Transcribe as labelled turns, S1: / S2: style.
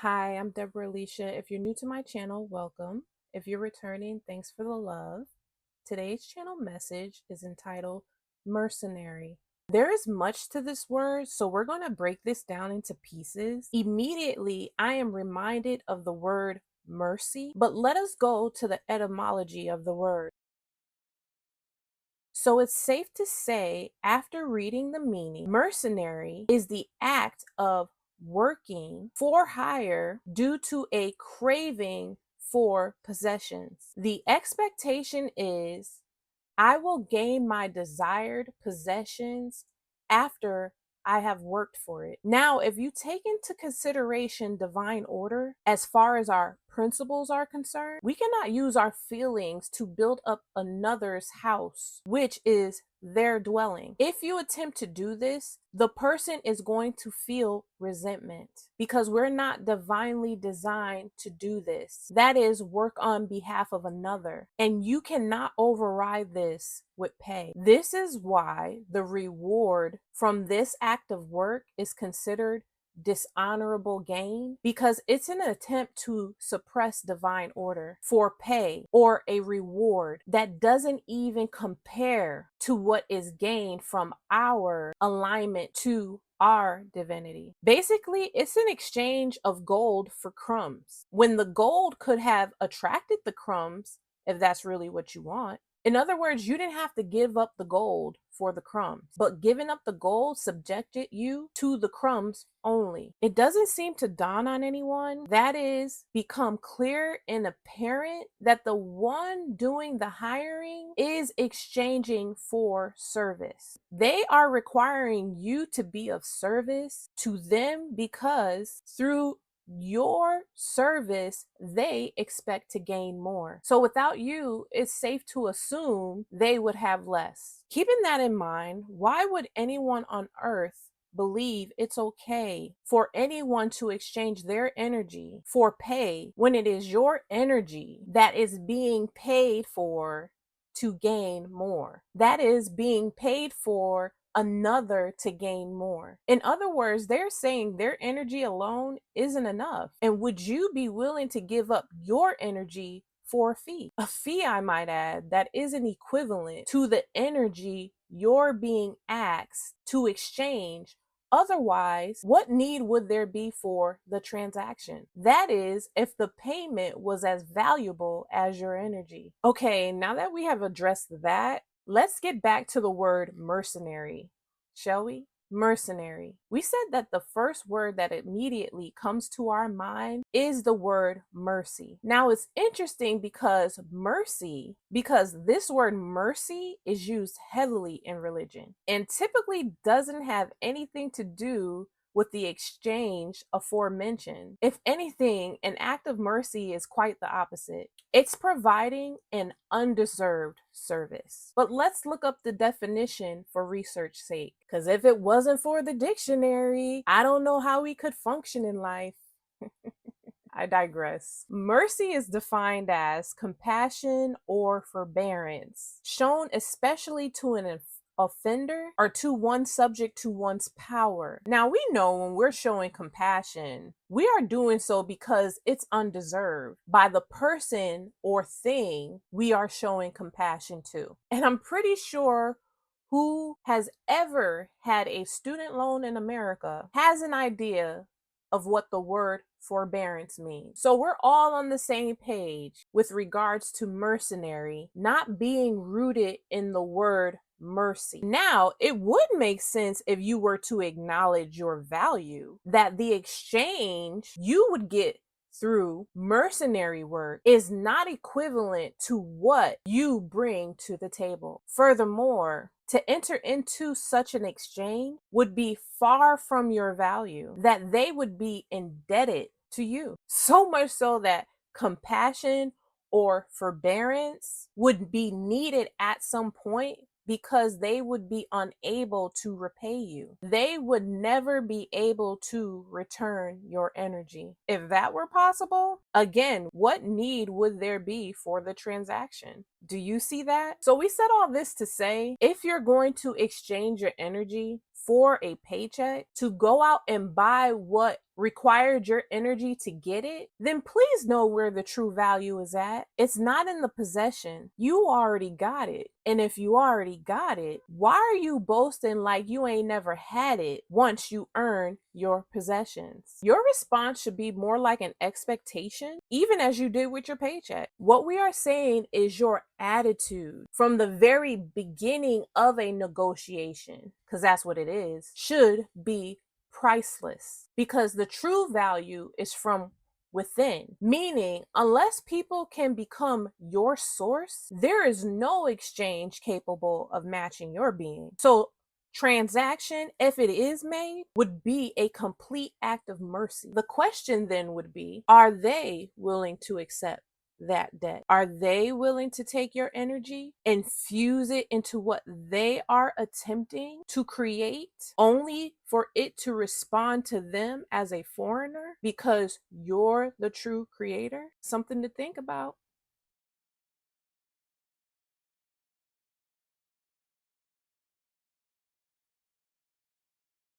S1: Hi, I'm Deborah Alicia. If you're new to my channel, welcome. If you're returning, thanks for the love. Today's channel message is entitled Mercenary. There is much to this word, so we're going to break this down into pieces. Immediately, I am reminded of the word mercy, but let us go to the etymology of the word. So it's safe to say, after reading the meaning, mercenary is the act of working for hire due to a craving for possessions. The expectation is I will gain my desired possessions after I have worked for it. Now, if you take into consideration divine order as far as our principles are concerned, we cannot use our feelings to build up another's house, which is their dwelling. If you attempt to do this, the person is going to feel resentment because we're not divinely designed to do this. That is, work on behalf of another. And you cannot override this with pay. This is why the reward from this act of work is considered dishonorable gain, because it's an attempt to suppress divine order for pay or a reward that doesn't even compare to what is gained from our alignment to our divinity. Basically, it's an exchange of gold for crumbs, when the gold could have attracted the crumbs if that's really what you want. In other words, you didn't have to give up the gold for the crumbs, but giving up the gold subjected you to the crumbs only. It doesn't seem to dawn on anyone that is become clear and apparent that the one doing the hiring is exchanging for service. They are requiring you to be of service to them because through your service, they expect to gain more. So without you, it's safe to assume they would have less. Keeping that in mind, why would anyone on earth believe it's okay for anyone to exchange their energy for pay when it is your energy that is being paid for to gain more? That is being paid for another to gain more. In other words, they're saying their energy alone isn't enough. And would you be willing to give up your energy for a fee? A fee, I might add, that isn't equivalent to the energy you're being asked to exchange. Otherwise, what need would there be for the transaction? That is, if the payment was as valuable as your energy. Okay, now that we have addressed that, let's get back to the word mercenary, shall we? Mercenary. We said that the first word that immediately comes to our mind is the word mercy. Now it's interesting because this word mercy is used heavily in religion and typically doesn't have anything to do with the exchange aforementioned. If anything, an act of mercy is quite the opposite. It's providing an undeserved service. But let's look up the definition for research's sake, because if it wasn't for the dictionary, I don't know how we could function in life. I digress. Mercy is defined as compassion or forbearance, shown especially to an offender or to one subject to one's power. Now, we know when we're showing compassion, we are doing so because it's undeserved by the person or thing we are showing compassion to. And I'm pretty sure who has ever had a student loan in America has an idea of what the word forbearance means. So we're all on the same page with regards to mercenary not being rooted in the word mercy. Now, it would make sense if you were to acknowledge your value, that the exchange you would get through mercenary work is not equivalent to what you bring to the table. Furthermore, to enter into such an exchange would be far from your value, that they would be indebted to you. So much so that compassion or forbearance would be needed at some point because they would be unable to repay you. They would never be able to return your energy. If that were possible, again, what need would there be for the transaction? Do you see that? So we said all this to say, if you're going to exchange your energy for a paycheck to go out and buy what required your energy to get it, then please know where the true value is at. It's not in the possession. You already got it. And if you already got it, why are you boasting like you ain't never had it once you earn your possessions? Your response should be more like an expectation, even as you did with your paycheck. What we are saying is your attitude from the very beginning of a negotiation, because that's what it is, should be priceless, because the true value is from within. Meaning, unless people can become your source, there is no exchange capable of matching your being. So transaction, if it is made, would be a complete act of mercy. The question then would be, are they willing to accept that debt? Are they willing to take your energy, infuse it into what they are attempting to create, only for it to respond to them as a foreigner because you're the true creator? Something to think about.